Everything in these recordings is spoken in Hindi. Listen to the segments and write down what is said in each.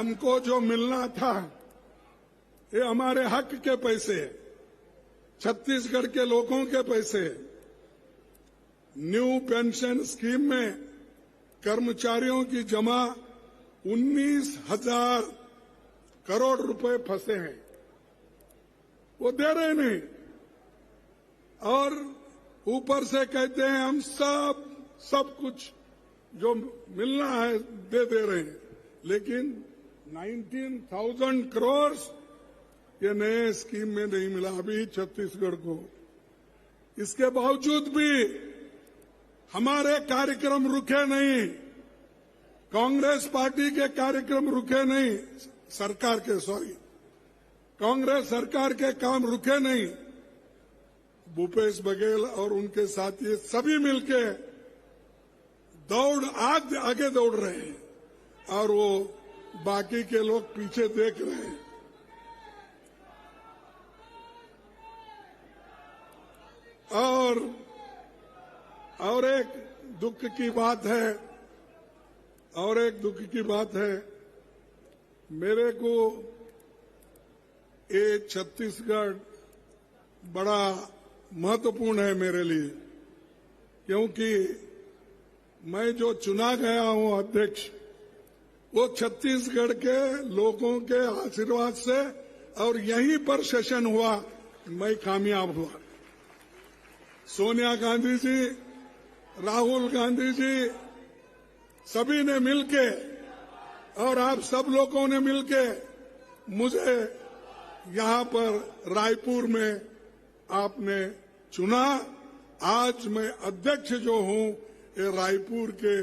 हमको जो मिलना था ये हमारे हक के पैसे, छत्तीसगढ़ के लोगों के पैसे। न्यू पेंशन स्कीम में कर्मचारियों की जमा 19,000 करोड़ रुपए फंसे हैं, वो दे रहे नहीं, और ऊपर से कहते हैं हम सब कुछ जो मिलना है दे रहे हैं, लेकिन 19,000 करोड़ ये नए स्कीम में नहीं मिला अभी छत्तीसगढ़ को। इसके बावजूद भी हमारे कार्यक्रम रुके नहीं, कांग्रेस पार्टी के कार्यक्रम रुके नहीं, कांग्रेस सरकार के काम रुके नहीं। भूपेश बघेल और उनके साथी सभी मिलके आगे दौड़ रहे हैं, और वो बाकी के लोग पीछे देख रहे हैं। और एक दुख की बात है, मेरे को ये छत्तीसगढ़ बड़ा महत्वपूर्ण है मेरे लिए, क्योंकि मैं जो चुना गया हूं अध्यक्ष, वो छत्तीसगढ़ के लोगों के आशीर्वाद से, और यहीं पर सेशन हुआ, मैं कामयाब हुआ। सोनिया गांधी जी, राहुल गांधी जी, सभी ने मिलके और आप सब लोगों ने मिलके मुझे यहां पर रायपुर में आपने चुना। आज मैं अध्यक्ष जो हूं, ये रायपुर के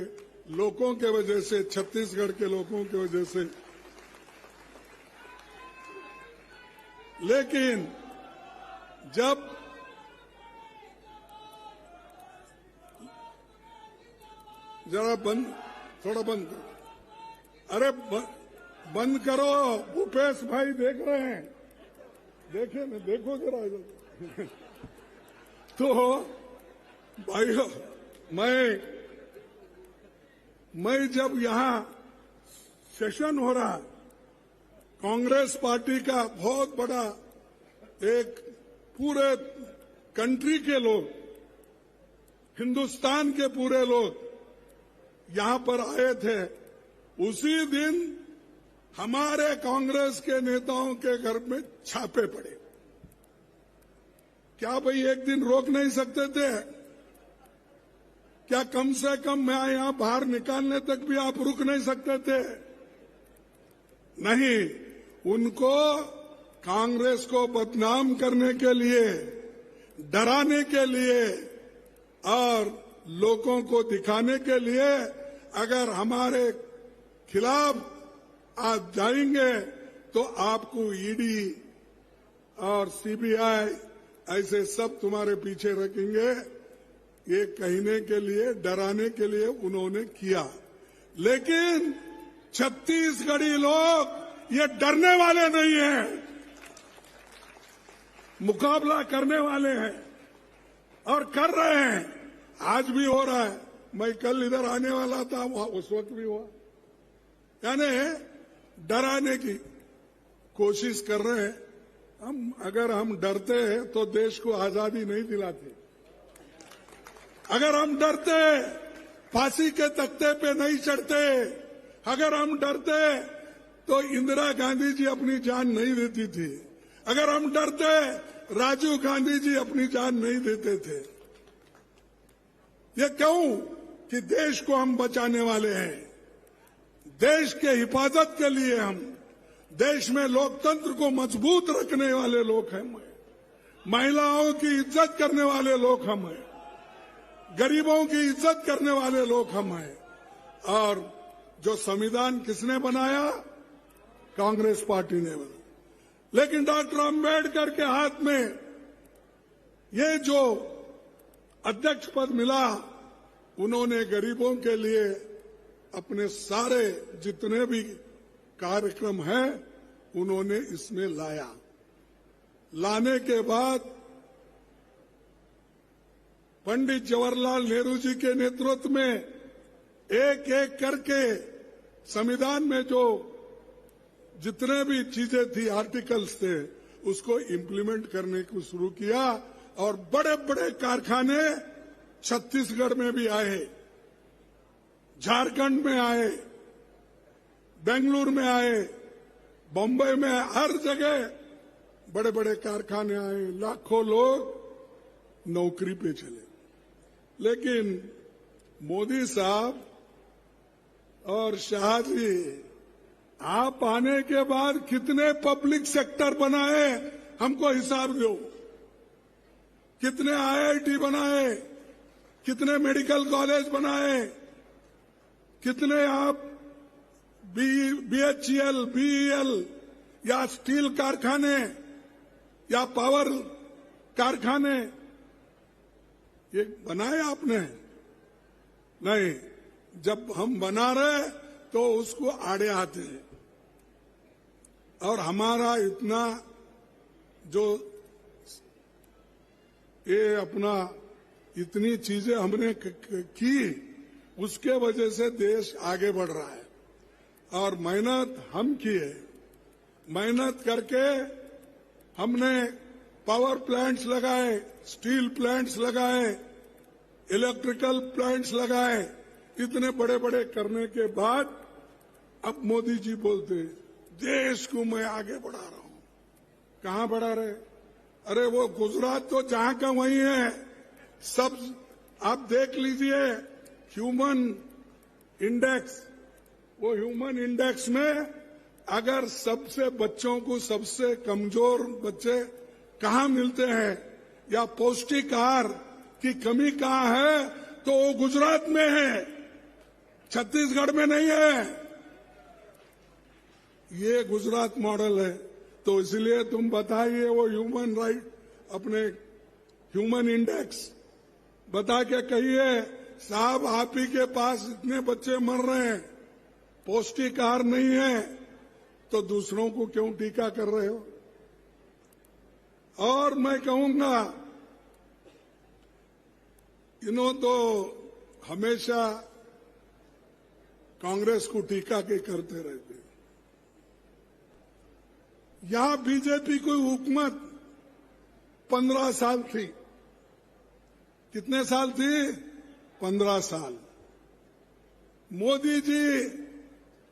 लोगों के वजह से, छत्तीसगढ़ के लोगों की वजह से। लेकिन जब जरा थोड़ा बंद करो, अरे बंद करो, भूपेश भाई देख रहे हैं, देखे ना, देखो जरा इधर। तो भाइयों, मैं जब यहां सेशन हो रहा, कांग्रेस पार्टी का बहुत बड़ा एक पूरे कंट्री के लोग, हिंदुस्तान के पूरे लोग यहां पर आए थे, उसी दिन हमारे कांग्रेस के नेताओं के घर में छापे पड़े। क्या भाई एक दिन रोक नहीं सकते थे? क्या कम से कम मैं यहां बाहर निकालने तक भी आप रुक नहीं सकते थे? नहीं, उनको कांग्रेस को बदनाम करने के लिए, डराने के लिए और लोगों को दिखाने के लिए, अगर हमारे खिलाफ आप जाएंगे तो आपको ईडी और सीबीआई ऐसे सब तुम्हारे पीछे रखेंगे, ये कहने के लिए, डराने के लिए उन्होंने किया। लेकिन छत्तीसगढ़ी लोग ये डरने वाले नहीं हैं, मुकाबला करने वाले हैं और कर रहे हैं। आज भी हो रहा है, मैं कल इधर आने वाला था, उस वक्त भी हुआ। यानी डराने की कोशिश कर रहे हैं। अगर हम डरते हैं तो देश को आजादी नहीं दिलाते। अगर हम डरते फांसी के तख्ते पे नहीं चढ़ते। अगर हम डरते तो इंदिरा गांधी जी अपनी जान नहीं देती थी। अगर हम डरते राजीव गांधी जी अपनी जान नहीं देते थे। ये क्यों? कि देश को हम बचाने वाले हैं, देश के हिफाजत के लिए हम, देश में लोकतंत्र को मजबूत रखने वाले लोग हैं। महिलाओं की इज्जत करने वाले लोग हम हैं, गरीबों की इज्जत करने वाले लोग हम हैं। और जो संविधान किसने बनाया? कांग्रेस पार्टी ने बनाया। लेकिन डॉक्टर अंबेडकर के हाथ में ये जो अध्यक्ष पद मिला, उन्होंने गरीबों के लिए अपने सारे जितने भी कार्यक्रम हैं उन्होंने इसमें लाया। लाने के बाद पंडित जवाहरलाल नेहरू जी के नेतृत्व में एक एक करके संविधान में जो जितने भी चीजें थी, आर्टिकल्स थे, उसको इम्प्लीमेंट करने को शुरू किया और बड़े बड़े कारखाने छत्तीसगढ़ में भी आए, झारखंड में आए, बेंगलुरु में आए, बम्बई में, हर जगह बड़े बड़े कारखाने आए, लाखों लोग नौकरी पे चले। लेकिन मोदी साहब और शाह जी, आप आने के बाद कितने पब्लिक सेक्टर बनाए, हमको हिसाब दो। कितने IIT बनाए, कितने मेडिकल कॉलेज बनाए, कितने आप BHEL, BEL या स्टील कारखाने या पावर कारखाने ये बनाए आपने? नहीं। जब हम बना रहे तो उसको आड़े आते हैं। और हमारा इतना जो ये अपना इतनी चीजें हमने की, उसके वजह से देश आगे बढ़ रहा है। और मेहनत हम किए, मेहनत करके हमने पावर प्लांट्स लगाए, स्टील प्लांट्स लगाए, इलेक्ट्रिकल प्लांट्स लगाए। इतने बड़े बड़े करने के बाद अब मोदी जी बोलते देश को मैं आगे बढ़ा रहा हूं। कहां बढ़ा रहे? अरे वो गुजरात तो जहां का वहीं है। सब आप देख लीजिए, ह्यूमन इंडेक्स, वो ह्यूमन इंडेक्स में अगर सबसे बच्चों को सबसे कमजोर बच्चे कहां मिलते हैं या पौष्टिक आहार की कमी कहां है, तो वो गुजरात में है, छत्तीसगढ़ में नहीं है। ये गुजरात मॉडल है। तो इसलिए तुम बताइए वो ह्यूमन राइट, अपने ह्यूमन इंडेक्स बता के कहिए, साहब आप ही के पास इतने बच्चे मर रहे हैं, पौष्टिक आहार नहीं है, तो दूसरों को क्यों टीका कर रहे हो? और मैं कहूंगा, तो हमेशा कांग्रेस को टीका के करते रहते। यहां बीजेपी की हुकूमत 15 साल थी। कितने साल थी? 15 साल। मोदी जी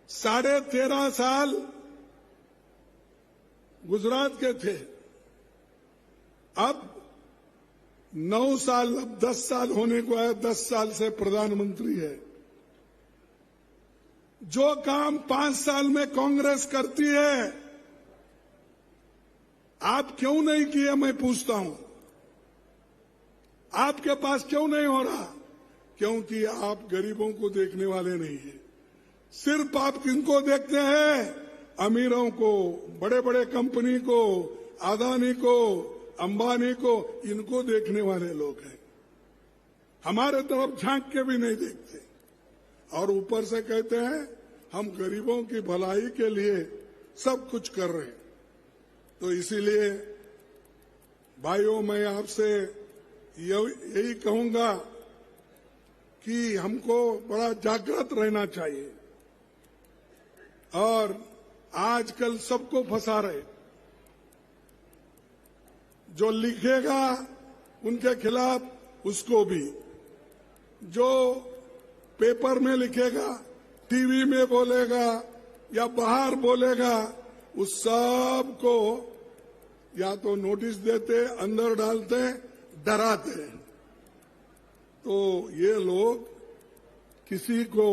13.5 साल गुजरात के थे। अब 9 साल, अब 10 साल होने को है, 10 साल से प्रधानमंत्री है। जो काम 5 साल में कांग्रेस करती है, आप क्यों नहीं किए, मैं पूछता हूं। आपके पास क्यों नहीं हो रहा? क्योंकि आप गरीबों को देखने वाले नहीं है। सिर्फ आप किनको देखते हैं? अमीरों को, बड़े बड़े कंपनी को, अदानी को, अंबानी को, इनको देखने वाले लोग हैं। हमारे तरफ झांक के भी नहीं देखते। और ऊपर से कहते हैं हम गरीबों की भलाई के लिए सब कुछ कर रहे हैं। तो इसीलिए भाइयों, मैं आपसे यही कहूंगा कि हमको बड़ा जागृत रहना चाहिए। और आजकल सबको फंसा रहे। जो लिखेगा उनके खिलाफ उसको भी, जो पेपर में लिखेगा, टीवी में बोलेगा या बाहर बोलेगा, उस सब को या तो नोटिस देते, अंदर डालते, डराते। तो ये लोग किसी को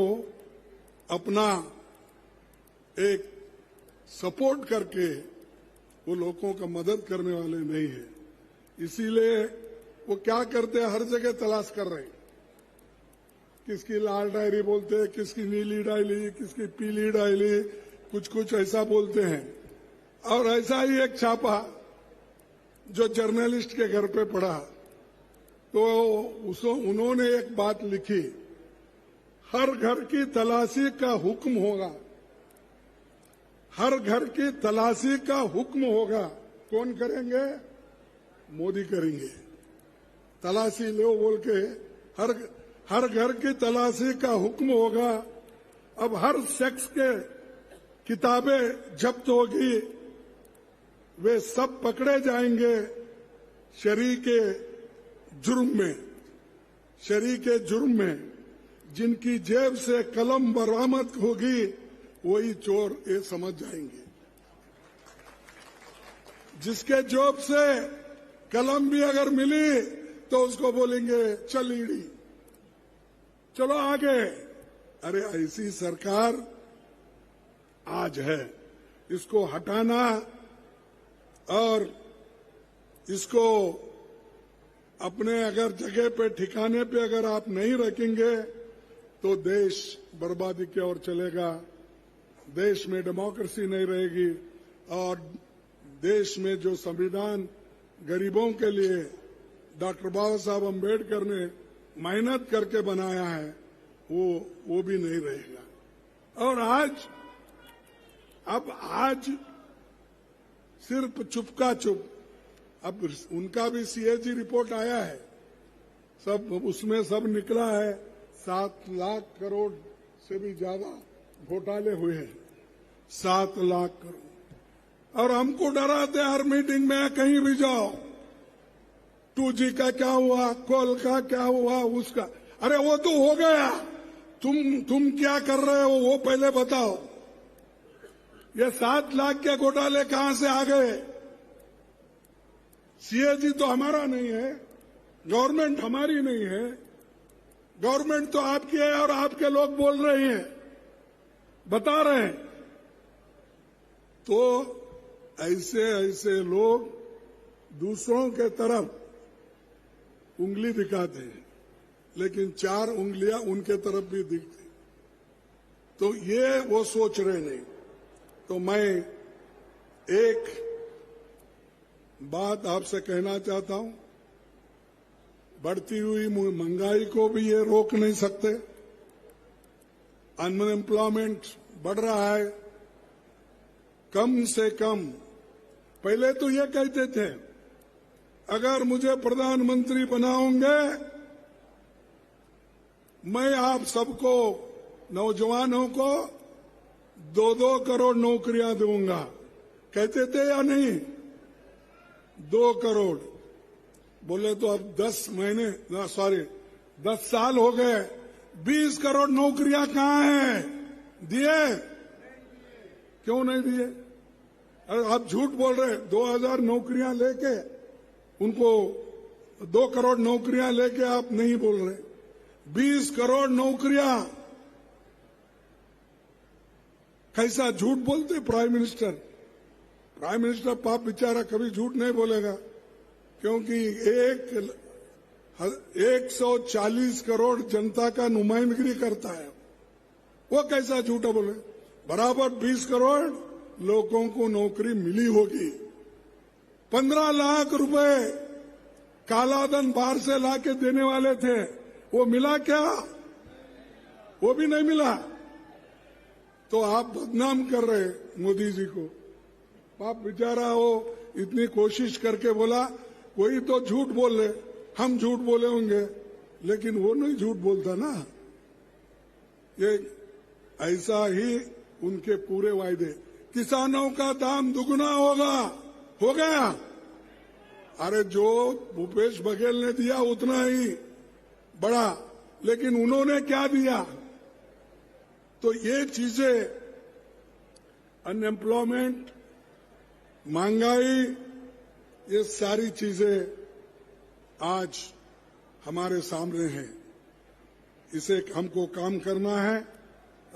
अपना एक सपोर्ट करके वो लोगों का मदद करने वाले नहीं है। इसीलिए वो क्या करते हैं, हर जगह तलाश कर रहे हैं। किसकी लाल डायरी बोलते हैं, किसकी नीली डायरी, किसकी पीली डायरी, कुछ कुछ ऐसा बोलते हैं। और ऐसा ही एक छापा जो जर्नलिस्ट के घर पे पड़ा, तो उन्होंने एक बात लिखी, हर घर की तलाशी का हुक्म होगा। हर घर की तलाशी का हुक्म होगा। कौन करेंगे? मोदी करेंगे। तलाशी लो बोल के हर घर की तलाशी का हुक्म होगा। अब हर सेक्स के किताबें जब्त होगी, वे सब पकड़े जाएंगे शरीके जुर्म में। जिनकी जेब से कलम बरामद होगी वही चोर ये समझ जाएंगे। जिसके जेब से कलम भी अगर मिली तो उसको बोलेंगे चल ईडी, चलो आगे। अरे ऐसी सरकार आज है, इसको हटाना और इसको अपने अगर जगह पे ठिकाने पे अगर आप नहीं रखेंगे तो देश बर्बादी की ओर चलेगा। देश में डेमोक्रेसी नहीं रहेगी और देश में जो संविधान गरीबों के लिए डॉक्टर बाबा साहब अम्बेडकर ने मेहनत करके बनाया है वो भी नहीं रहेगा। और आज सिर्फ चुपका चुप, अब उनका भी सीएजी रिपोर्ट आया है, सब उसमें सब निकला है 7 लाख करोड़ से भी ज्यादा घोटाले हुए हैं, 7 लाख करोड़। और हमको डराते हर मीटिंग में, कहीं भी जाओ 2G का क्या हुआ, कोल का क्या हुआ, उसका। अरे वो तो हो गया, तुम क्या कर रहे हो वो पहले बताओ। ये 7 लाख के घोटाले कहां से आ गए? सीएजी तो हमारा नहीं है, गवर्नमेंट हमारी नहीं है, गवर्नमेंट तो आपकी है और आपके लोग बोल रहे हैं, बता रहे हैं। तो ऐसे लोग दूसरों के तरफ उंगली दिखाते हैं, लेकिन 4 उंगलियां उनके तरफ भी दिखती, तो ये वो सोच रहे नहीं। तो मैं एक बात आपसे कहना चाहता हूं, बढ़ती हुई महंगाई को भी ये रोक नहीं सकते। अनएम्प्लॉयमेंट बढ़ रहा है, कम से कम। पहले तो ये कहते थे अगर मुझे प्रधानमंत्री बनाओगे मैं आप सबको नौजवानों को 2-2 करोड़ नौकरियां दूंगा। कहते थे या नहीं? 2 करोड़ बोले तो अब 10 साल हो गए, 20 करोड़ नौकरियां कहां हैं? दिए? क्यों नहीं दिए? अरे आप झूठ बोल रहे। 2000 नौकरियां लेके उनको 2 करोड़ नौकरियां लेके आप नहीं बोल रहे। 20 करोड़ नौकरियां, कैसा झूठ बोलते प्राइम मिनिस्टर। प्राइम मिनिस्टर पाप बेचारा कभी झूठ नहीं बोलेगा, क्योंकि 140 करोड़ जनता का नुमाइंदगी करता है। वो कैसा झूठा बोले? बराबर 20 करोड़ लोगों को नौकरी मिली होगी। 15 लाख रुपए कालाधन बाहर से लाके देने वाले थे, वो मिला क्या? वो भी नहीं मिला। तो आप बदनाम कर रहे मोदी जी को। आप बेचारा वो इतनी कोशिश करके बोला, कोई तो झूठ बोल रहे, हम झूठ बोले होंगे, लेकिन वो नहीं झूठ बोलता ना। ये ऐसा ही उनके पूरे वायदे। किसानों का दाम दुगना होगा, हो गया। अरे जो भूपेश बघेल ने दिया उतना ही बड़ा, लेकिन उन्होंने क्या दिया? तो ये चीजें, अनएम्प्लॉयमेंट, महंगाई, ये सारी चीजें आज हमारे सामने हैं। इसे हमको काम करना है।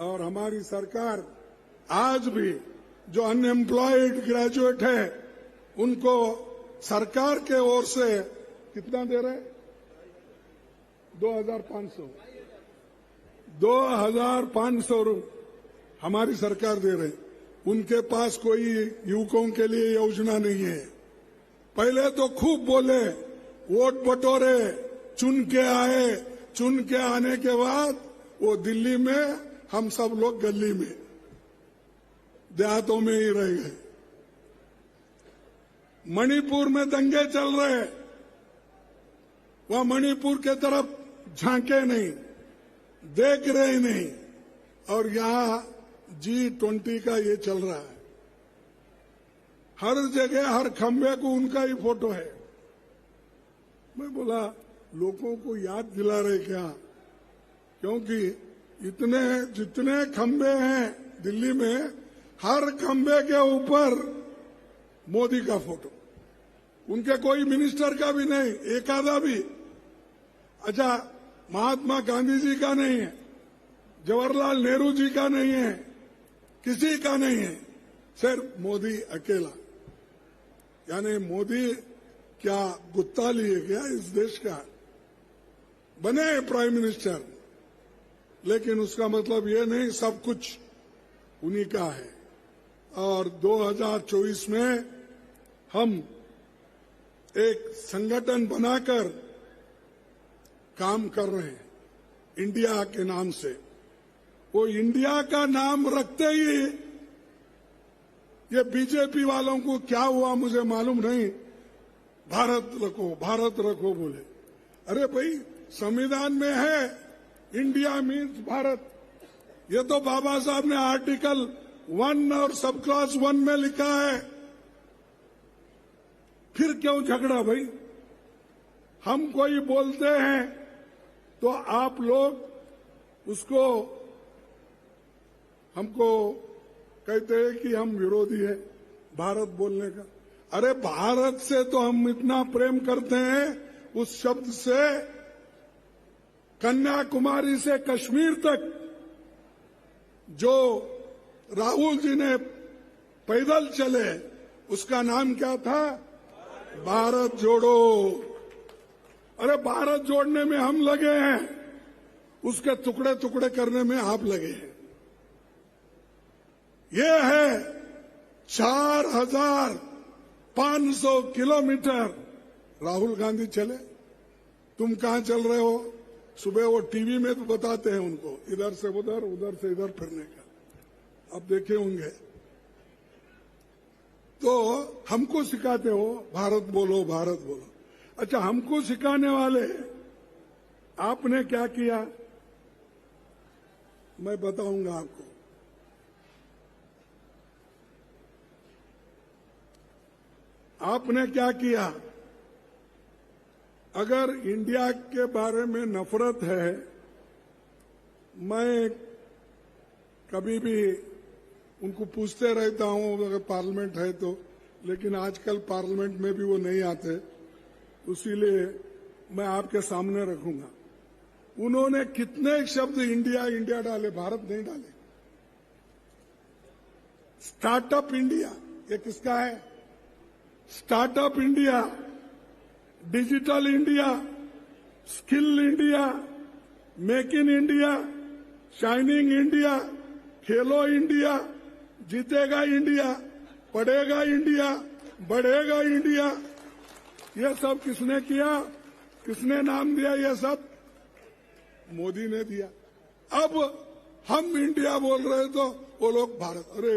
और हमारी सरकार आज भी जो अनएम्प्लॉयड ग्रेजुएट है उनको सरकार के ओर से कितना दे रहे? 2500 हमारी सरकार दे रही। उनके पास कोई युवकों के लिए योजना नहीं है। पहले तो खूब बोले, वोट बटोरे, चुन के आए, चुन के आने के बाद वो दिल्ली में, हम सब लोग गली में, देहातों में ही रह गए। मणिपुर में दंगे चल रहे, वह मणिपुर के तरफ झांके नहीं, देख रहे नहीं। और G20 का ये चल रहा है, हर जगह हर खंबे को उनका ही फोटो है। मैं बोला लोगों को याद दिला रहे क्या? क्योंकि जितने खंबे हैं दिल्ली में, हर खंबे के ऊपर मोदी का फोटो, उनके कोई मिनिस्टर का भी नहीं, एक आधा भी। अच्छा, महात्मा गांधी जी का नहीं है, जवाहरलाल नेहरू जी का नहीं है, किसी का नहीं है, सिर्फ मोदी अकेला। यानी मोदी क्या गुत्ता लिए क्या इस देश का? बने प्राइम मिनिस्टर, लेकिन उसका मतलब ये नहीं सब कुछ उन्हीं का है। और 2024 में हम एक संगठन बनाकर काम कर रहे हैं इंडिया के नाम से। वो इंडिया का नाम रखते ही ये बीजेपी वालों को क्या हुआ मुझे मालूम नहीं, भारत रखो बोले। अरे भाई, संविधान में है इंडिया मीन्स भारत। ये तो बाबा साहब ने आर्टिकल 1 और सब क्लॉज 1 में लिखा है। फिर क्यों झगड़ा भाई? हम कोई बोलते हैं तो आप लोग उसको हमको कहते हैं कि हम विरोधी है भारत बोलने का। अरे भारत से तो हम इतना प्रेम करते हैं, उस शब्द से कन्याकुमारी से कश्मीर तक जो राहुल जी ने पैदल चले, उसका नाम क्या था? भारत जोड़ो। अरे भारत जोड़ने में हम लगे हैं, उसके टुकड़े टुकड़े करने में आप लगे हैं। ये है 4500 किलोमीटर राहुल गांधी चले। तुम कहां चल रहे हो? सुबह वो टीवी में तो बताते हैं उनको, इधर से उधर, उधर से इधर फिरने का, आप देखे होंगे। तो हमको सिखाते हो भारत बोलो, भारत बोलो। अच्छा, हमको सिखाने वाले आपने क्या किया मैं बताऊंगा आपको। आपने क्या किया? अगर इंडिया के बारे में नफरत है, मैं कभी भी उनको पूछते रहता हूं अगर पार्लियामेंट है तो, लेकिन आजकल पार्लियामेंट में भी वो नहीं आते, इसीलिए मैं आपके सामने रखूंगा। उन्होंने कितने शब्द इंडिया इंडिया डाले, भारत नहीं डाले। स्टार्टअप इंडिया, ये किसका है? Startup India, digital India, skill India, make in India, shining India, Khelo India, जीतेगा इंडिया, पढ़ेगा इंडिया, बढ़ेगा इंडिया। ये सब किसने किया? किसने नाम दिया? ये सब मोदी ने दिया। अब हम इंडिया बोल रहे तो वो लोग भारत। अरे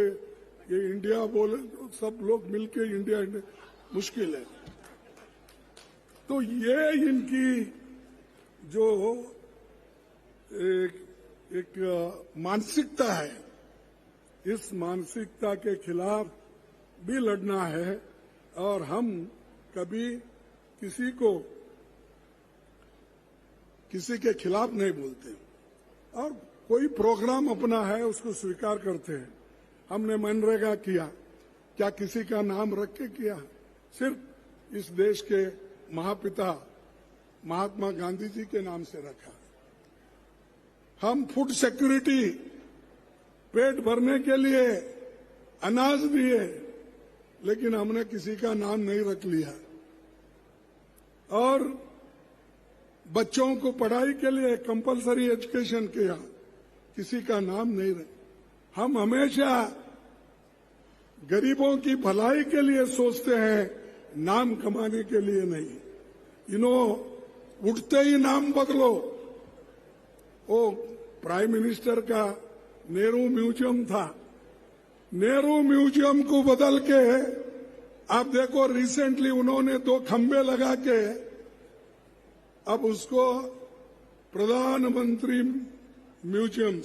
ये इंडिया बोले तो सब लोग मिलके इंडिया इंडिया, मुश्किल है। तो ये इनकी जो एक मानसिकता है, इस मानसिकता के खिलाफ भी लड़ना है। और हम कभी किसी के खिलाफ नहीं बोलते, और कोई प्रोग्राम अपना है उसको स्वीकार करते हैं। हमने मनरेगा किया, क्या किसी का नाम रख के किया? सिर्फ इस देश के महापिता महात्मा गांधी जी के नाम से रखा। हम फूड सिक्योरिटी, पेट भरने के लिए अनाज दिए, लेकिन हमने किसी का नाम नहीं रख लिया। और बच्चों को पढ़ाई के लिए कंपलसरी एजुकेशन किया, किसी का नाम नहीं रख। हम हमेशा गरीबों की भलाई के लिए सोचते हैं, नाम कमाने के लिए नहीं। उठते ही नाम बदलो। वो प्राइम मिनिस्टर का नेहरू म्यूजियम था, नेहरू म्यूजियम को बदल के आप देखो रिसेंटली उन्होंने 2 खंबे लगा के अब उसको प्रधानमंत्री म्यूजियम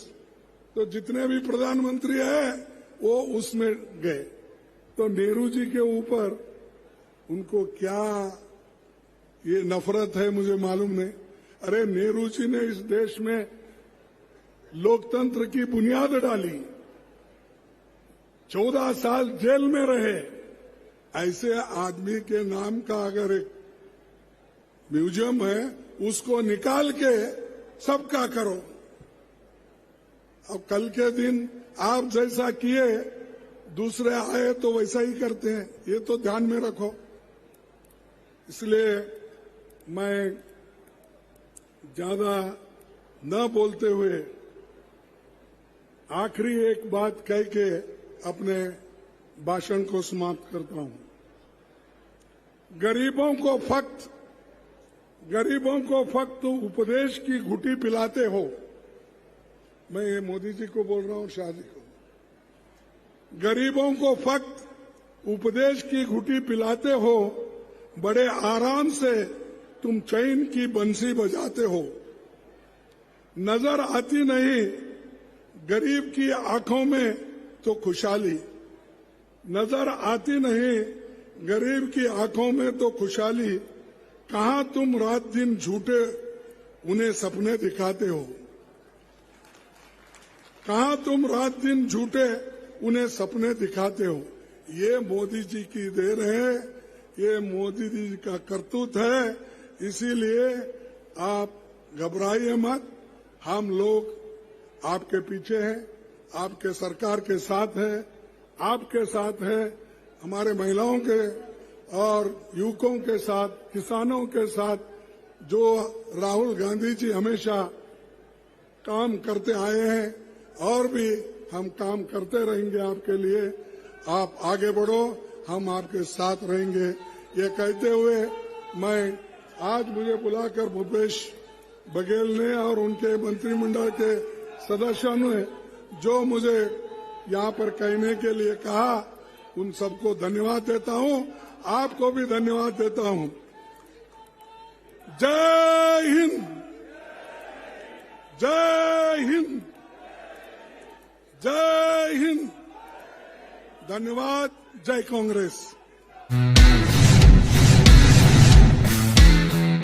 तो जितने भी प्रधानमंत्री हैं वो उसमें गए। तो नेहरू जी के ऊपर उनको क्या ये नफरत है मुझे मालूम नहीं। अरे नेहरू जी ने इस देश में लोकतंत्र की बुनियाद डाली, 14 साल जेल में रहे। ऐसे आदमी के नाम का अगर एक म्यूजियम है, उसको निकाल के सबका करो। अब कल के दिन आप जैसा किए दूसरे आए तो वैसा ही करते हैं, ये तो ध्यान में रखो। इसलिए मैं ज्यादा न बोलते हुए आखिरी एक बात कह के अपने भाषण को समाप्त करता हूं। गरीबों को फक्त उपदेश की घुटी पिलाते हो। मैं ये मोदी जी को बोल रहा हूं, शाह जी को। गरीबों को फक्त उपदेश की घुटी पिलाते हो, बड़े आराम से तुम चैन की बंसी बजाते हो। नजर आती नहीं गरीब की आंखों में तो खुशहाली, नजर आती नहीं गरीब की आंखों में तो खुशहाली। कहां तुम रात दिन झूठे उन्हें सपने दिखाते हो। कहां तुम रात दिन झूठे उन्हें सपने दिखाते हो। ये मोदी जी की देन है, ये मोदी जी का करतूत है। इसीलिए आप घबराइए मत, हम लोग आपके पीछे हैं, आपके सरकार के साथ है, आपके साथ है, हमारे महिलाओं के और युवकों के साथ, किसानों के साथ। जो राहुल गांधी जी हमेशा काम करते आए हैं और भी हम काम करते रहेंगे आपके लिए। आप आगे बढ़ो, हम आपके साथ रहेंगे। ये कहते हुए मैं आज मुझे बुलाकर भूपेश बघेल ने और उनके मंत्रिमंडल के सदस्यों ने जो मुझे यहाँ पर कहने के लिए कहा, उन सबको धन्यवाद देता हूँ। आपको भी धन्यवाद देता हूँ। जय हिंद, जय हिंद, जय हिंद। धन्यवाद। जय कांग्रेस।